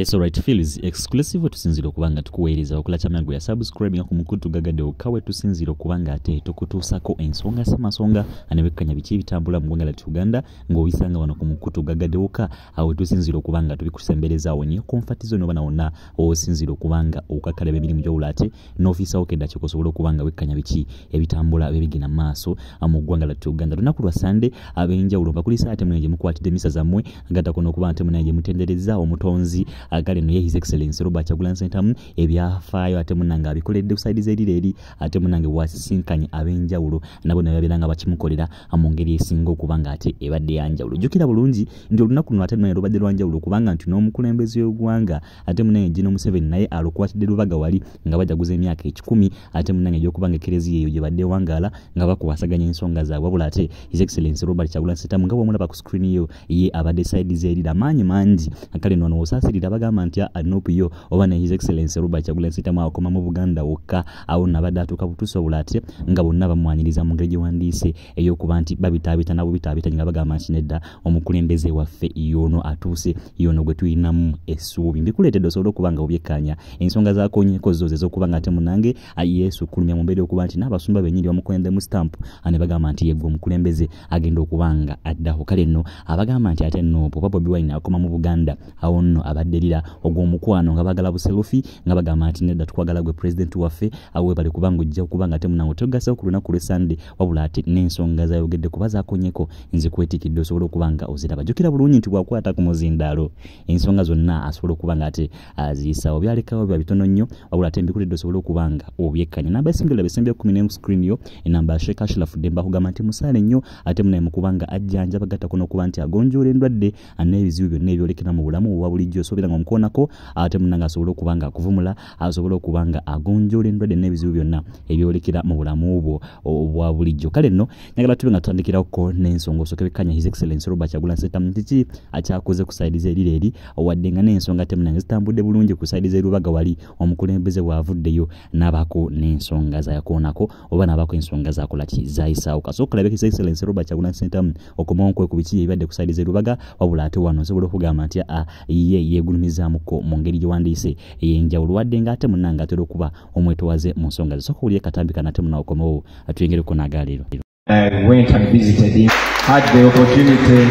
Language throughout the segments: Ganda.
So right feel is exclusive tusinziro kubanga tukuweereza okula kyamago ya subscribe nga kumukutu gagade okawe tusinziro kubanga ate tukutusako ensonga semasonga anebekanya bichi bitambula mu ggwanga lya Uganda ng'oyisanga wano kumukutu gagade oka awe tusinziro kubanga tubikusembereza awo niyo comfort zone bana wonna osinziro kubanga okakalebe emirimu gy'olate n'ofisa okedda kikosobola kubanga wekanya bichi ebitambula bebigina maaso mu ggwanga lya Uganda lunaku lwa Sunday abenjawulo bakulisa ate mwenje mukwatide misa zammwe ngata kono kuba ate mwenje mutendereza omutonzi agale no His Excellency Robert Kyagulanyi Ssentamu ebyafaayo ate munanga abikoledde kuside z'erireri ate munanga wasisinkanye abenjawulo nabo nababiranga bakimukolera mu ngeri esinga okubanga ate ebadde yanjawulo jjukira bulungi ndi olunaku luno ate naye lubadde lwanjawulo kubanga nti n'omukulembeze w'eggwanga ate munanga Gino Museveni naye alukwatidde lubaga wali nga bajaguza emyaka 10 ate munanga egy'okubanga ekereziya eyo gye badde wangaala nga bakwasaganya ensonga zaabwe wabula ate His Excellency Robert Kyagulanyi Ssentamu nga bw'omulaba ku screen yo ye abadde side z'erira amaanyi mangi akale nono osaasirira bagamba nti anopiyo oba ne His Excellency Robert Kyagulanyi Ssentamu akoma mu Buganda wokka awo nabadde atuuka butusobola ate nga bonna bamwaniriza mu ngeri gyewandiise ey'okuba nti babitaabita nabo bitaabita nga bagamba nti nedda omukulembeze waffe yono atuuse yono gwe tuyinamu essuubi mbikuleetedde osobola okuba nga obyekkanya ensonga zaakonyeko zo ez'okuba nga ate munange Yesu kulumya mu mbeera okuba nti n'abasumba bennyini bamukulembemu stamp ane bagamba nti yegwe omukulembeze agenda okuba nga addaho kale nno abagamba nti ate nno Papa Bobi Wine akoma mu Buganda awo nno abadderira ogw'omukwano nga bagala buselufi nga bagamba nti nedda tukwagala gwe president waffe awe bali kubanga ojja kubanga ate munango togasa ku lunaku lwe Sunday wabula ate n'ensonga zayogedde kuba zaakonyeko nze kwetikidde osobola okubanga oziraba jjukira bulungi nti bwakwata ku muzindaalo ensonga zonna asobola okubanga ate aziyisa obyalekawo biba bitono nnyo wabula ate mbikuledde osobola okubanga obyekkanya namba esimbula besembya 10 screen yo enamba Sheikh Ashraf Demba kugamba nti musaale nnyo ate munaye mukubanga ajjanja bagata kono okuba nti agonjoola endwadde n'ebizibu byonna ebyolekera mu bulamu obwa bulijjo osobera nga omukoonako ate munanga asobola okubanga akuvumula asobola okubanga agonjoola endwadde n'ebizibu byonna ebyolekera mu bulamu obwo obwa bulijjo kale nno nyagala tube nga tutandikirako n'ensonga osooka bekkanya His Excellency Robert Kyagulanyi Ssentamu nti akyakoze ku side z'erireri wadde nga n'ensonga ate munanga zitambudde bulungi ku side z'erubaga wali omukulembeze bw'avuddeyo n'abako n'ensonga zayakoonako oba n'abako ensonga zakola ki zayisaawo kasooka kalabe His Excellency Robert Kyagulanyi Ssentamu okomawo ku biki ebibadde ku side z'erubaga wabula ate wano osobola okugamba nti ye yeegulumizaamuko mu ngeri gyewandiise ey'enjawulo wadde nga ate munanga atera okuba omwetowaze mu nsonga zisooka owulire katambika nate munawo okomawo atuyongereko n'agaaliro. I went and visited him, had the opportunity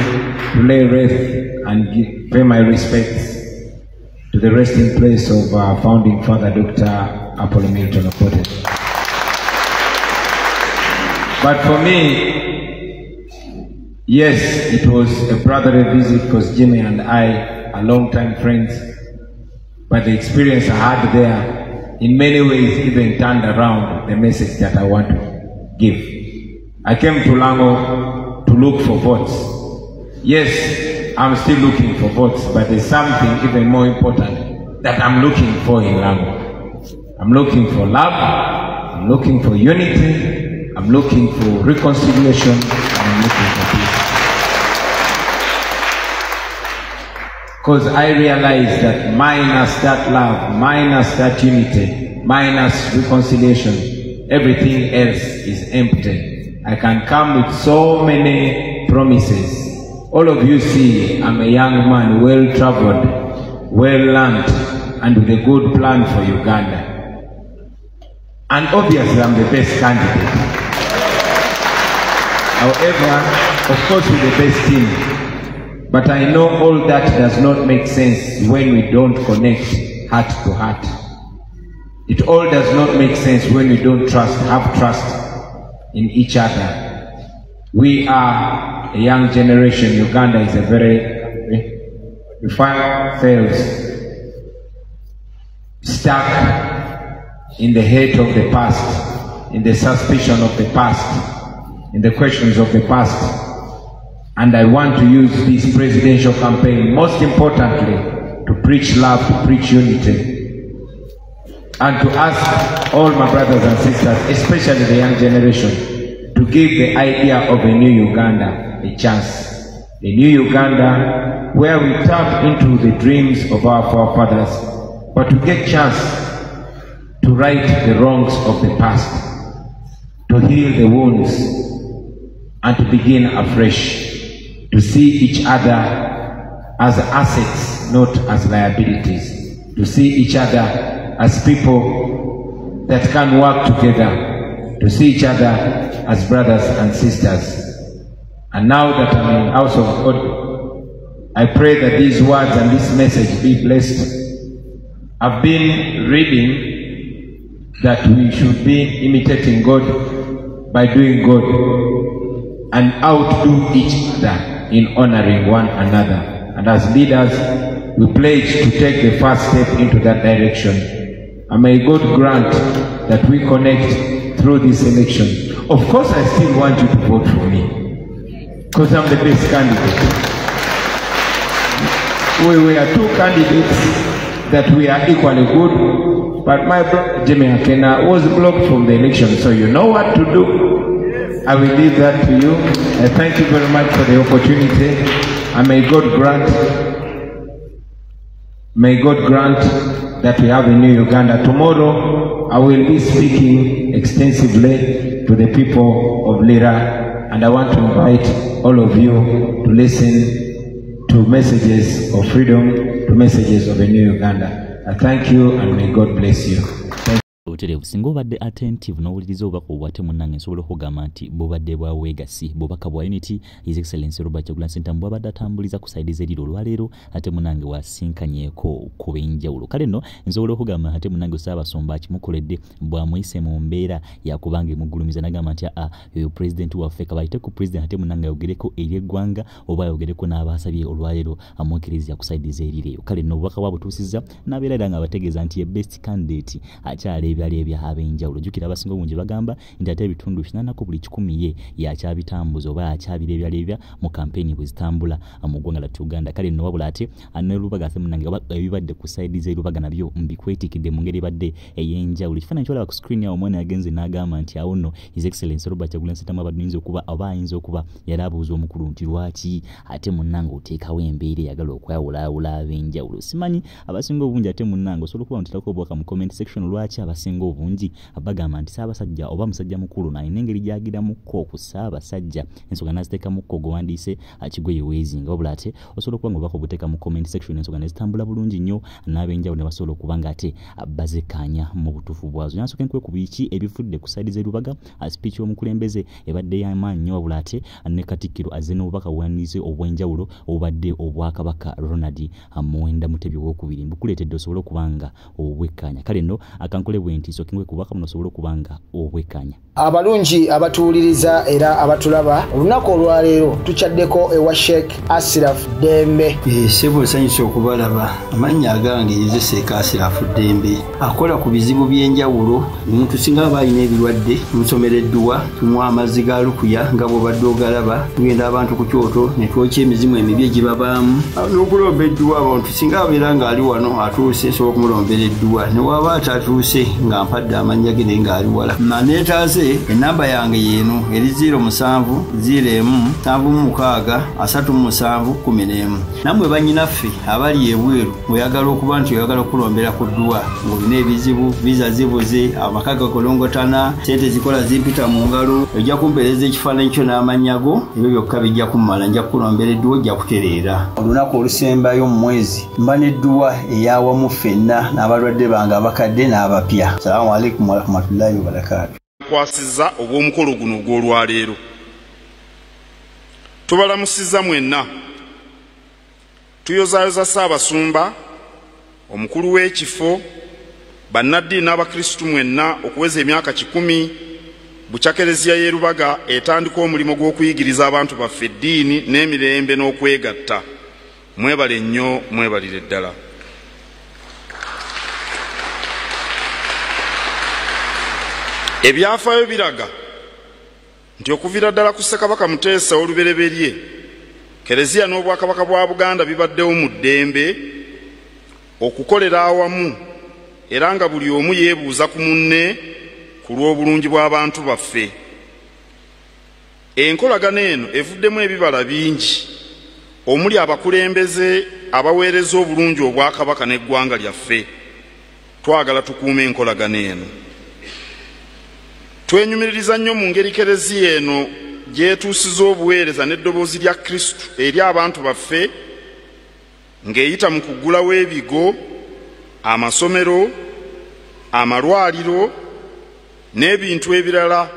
to lay wreath and pay my respects to the resting place of our founding father, Dr. Apollo Milton Obote. But for me, yes, it was a brotherly visit because Jimmy and I are long-time friends. But the experience I had there, in many ways, even turned around the message that I want to give. I came to Lango to look for votes. Yes, I'm still looking for votes, but there's something even more important that I'm looking for in Lango. I'm looking for love, I'm looking for unity, I'm looking for reconciliation, and I'm looking for peace. Because I realize that minus that love, minus that unity, minus reconciliation, everything else is empty. I can come with so many promises. All of you see I'm a young man, well-traveled, well-learned, and with a good plan for Uganda. And obviously I'm the best candidate. However, of course with the best team. But I know all that does not make sense when we don't connect heart to heart. It all does not make sense when we don't have trust in each other. We are a young generation. Uganda is a very, we find ourselves stuck in the hate of the past, in the suspicion of the past, in the questions of the past. And I want to use this presidential campaign, most importantly, to preach love, to preach unity, and to ask all my brothers and sisters, especially the young generation, to give the idea of a new Uganda a chance. A new Uganda where we tap into the dreams of our forefathers, but to get chance to right the wrongs of the past, to heal the wounds, and to begin afresh, to see each other as assets, not as liabilities, to see each other as people that can work together, to see each other as brothers and sisters. And now that I'm in house of God, I pray that these words and this message be blessed. I've been reading that we should be imitating God by doing good and outdo each other in honoring one another. And as leaders, we pledge to take the first step into that direction. And may God grant that we connect through this election. Of course, I still want you to vote for me, because I'm the best candidate. We were two candidates that we are equally good, but my brother Jimmy Akena was blocked from the election, so you know what to do. I will leave that to you. I thank you very much for the opportunity, and may God grant that we have a new Uganda. Tomorrow I will be speaking extensively to the people of Lira, and I want to invite all of you to listen to messages of freedom, to messages of a new Uganda. I thank you, and may God bless you. Oterevu singa obadde attentive n'owuliriza obubaka obwate munnange nsobola okugamba nti bubadde bwa Wegasi bubaka bwa Unity His Excellency Robert Kyagulanyi Ssentamu bwabadde atambuliza ku sayidi z'eriro olwaleero ate munnange wasinkanyeeko ku b'enjawulo. Kale nno nsobola okugamba ate munnange Ssaabasumba akimukoledde bw'amuyise mu mbeera yakubanga emugulumiza n'agamba nti oyo pulezidenti waffe kabayite ku pulezidenti ate munnange ayogereko eri eggwanga oba ayogereko n'abaasabye olwaleero amwekiriza ku sayidi z'eriro eyo. Kale nno obubaka bwabutuusizza n'abeera era nga abategeeza nti ye best candidate akyali ebyali ab'enjawulo. Jjukira abasinga obungi bagamba nti ate ebitundu 80 ku buli 100 ye yakyabitambuza oba akyabira ebyali mu kampeni bwe zitambula mu ggwanga lyattu Uganda. Kale nno wabula ate n'erubaga ate munnange ebibadde ku sayidi z'erubaga nabyo mbikwetikidde mu ngeri ebadde ey'enjawulo. Ekifaananyi kyolaba ku screen awo omwana yagenze n'agamba nti awo nno His Excellency Robert Kyagulanyi Ssentamu ayinza okuba yali abuuza omukulu nti lwaki ate munnange oteekawo embeera eyagala okwawulaawula ab'enjawulo. Simanyi abasinga obungi ate munnange osobola okuba nteekako obubaka mu comment section lwaki abasinga obungi abagamba nti Ssaabasajja oba musajja mukulu n'alina engeri gy'agiramuko ku Ssaabasajja ensonga n'aziteekamuko gwewandiise kigoye weezinga. Wabula ate osobola okuba nga obubaka obuteeka mu comment section ensonga ne zitambula bulungi nnyo n'ab'enjawulo ne basobola okuba nga ate bazekkaanya mu butuufu bwazo. Nansooka enkwe ku biki ebivudde ku sayidi z'erubaga speech y'omukulembeze ebadde y'amaanyi nnyo. Wabula ate ne Katikkiro azze n'obubaka buwandiise obw'enjawulo obubadde obwakabaka Ronald Muwenda Mutebi II bukuleetedde osobole okuba nga obwekkaanya. Kale nno akankole bwe nti sooka kubaka muno osobole okuba nga obwekkaanya. Abalungi abatuwuliriza era abatulaba olunaku olwaleero tukyaddeko ewa Sheikh Ashraf Dembe. Sebo sanyusa okubalaba. Amannya agange ye Sheikh Ashraf Dembe akola ku bizibu by'enjawulo. Omuntu singa aba alina ebirwadde musomereddwa tunywa amazzi ga lukuya nga bw'obadde ogalaba tugenda abantu ku kyoto ne twokya emizimu emibi egibabaamu n'okulombeddwa abantu singa abeera ng'ali wano atuuse sobola okumulombereddwa ne waba atatuuse nga mpadde amannya ge naye ng'ali wala. Neetaase ennamba yange yeeno eri 0707763711. Nammwe bannyinaffe abali ebweru oyagala okuba nti oyagala okulombera ku ddwa ng'olina ebizibu viza zibuze amaka gakolongotana sente zikola zimpita mu ngalo ojja kumpeereza ekifaananyi kyo n'amannya go ebyo byokka bijja kummala nja kukulombera edduwa ojja kutereera. Olunaku olusembayo mu mwezi mba n'edduwa ey'awamu ffenna n'abalwadde bange abakadde n'abapya. Salaamu alaikum warahmatullahi wabarakatuh. Kwasiza obw'omukolo guno ogw'olwaleero tubalamusizza mwenna tuyozaayoza Ssaabasumba omukulu w'ekifo bannaddiini n'abakristu mwenna okuweza emyaka 10 bukya Kereziya y'e Rubaga etandika omulimu gw'okuyigiriza abantu baffe eddiini n'emirembe n'okwegatta. Mwebale nnyo, mwebalire ddala. Ebyafaayo biraga nti okuviira ddala ku Ssekabaka Muteesa olubereberye Kereziya n'Obwakabaka bwa Buganda bibaddewo mu ddembe okukolera awamu era nga buli omu yeebuuza ku munne ku lw'obulungi bw'abantu baffe. Enkolagano eno evuddemu ebibala bingi omuli abakulembeze abaweereza obulungi Obwakabaka n'eggwanga lyaffe. Twagala tukuume enkolagano eno. Twenyumiririza nnyo mu ngeri Kereziya eno gyetuusiza obuweereza n'eddoboozi lya Kristo eri abantu baffe ng'eyita mu kugulawo ebigo, amasomero, amalwaliro n'ebintu ebirala.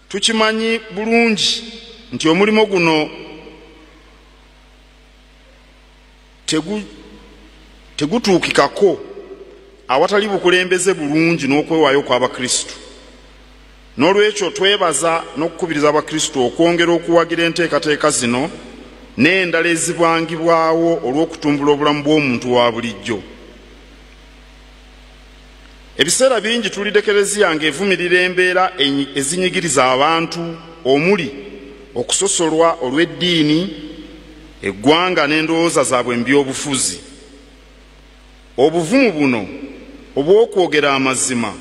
Tukimanyi bulungi nti omulimu guno tegutuukikako awatali bukulembeze bulungi n'okwewaayo kw'Abakristo. N'olwekyo twebaza n'okukubiriza Abakristo okwongera okuwagira enteekateeka zino n'endala ezibangibwawo olw'okutumbula obulamu bw'omuntu wa bulijjo. Ebiseera bingi tulidde Eklezia ng'evumirira embeera ezinyigiriza abantu omuli okusosolwa olw'eddiini, eggwanga n'endowooza zaabwe mu by'obufuzi. Obuvumu buno obw'okwogera amazima,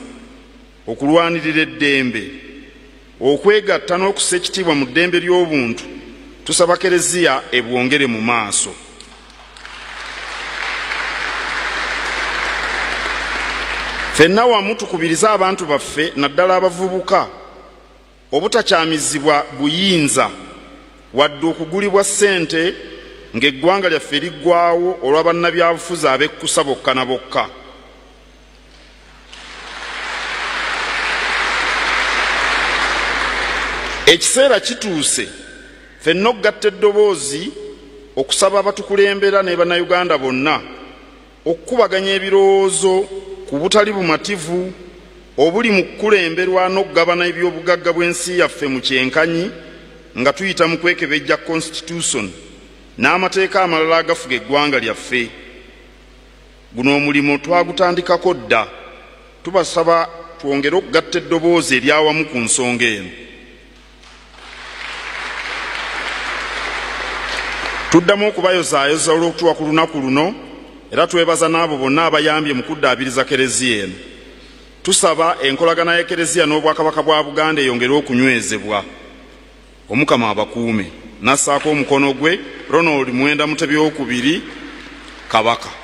okulwanirira eddembe, okwegatta n'okussa ekitiibwa mu ddembe ly'obuntu, tusaba Eklezia ebwongere mu maaso. Ffenna wamu tukubiriza abantu baffe naddala abavubuka obutakyamizibwa buyinza wadde okugulibwa ssente ng'eggwanga lyaffe liggwaawo olwa bannabyabufuzi ab'ekkusa bokka na bokka. Ekiseera kituuse ffenna okugatta eddoboozi okusaba abatukulembera ne bannayuganda bonna okukubaganya ebirowoozo ku butali bumativu obuli mu kukulemberwa n'okugabana eby'obugagga bw'ensi yaffe mu kyenkanyi nga tuyita mu kwekebejja constitution n'amateeka amalala agafuga eggwanga lyaffe. Guno omulimo twagutandikako dda. Tubasaba twongere okugatta eddoboozi eryawamu ku nsonga eno. Tuddamu okubayozaayoza olw'okutuwa ku lunaku luno era twebaza n'abo bonna abayambye mu kuddaabiriza Eklezia eno. Tusaba enkolagana y'Eklezia n'Obwakabaka bwa Buganda eyongere okunywezebwa. Omukama abakuume. Nassaako omukono gwe Ronald Mwenda Mutebi II Kabaka.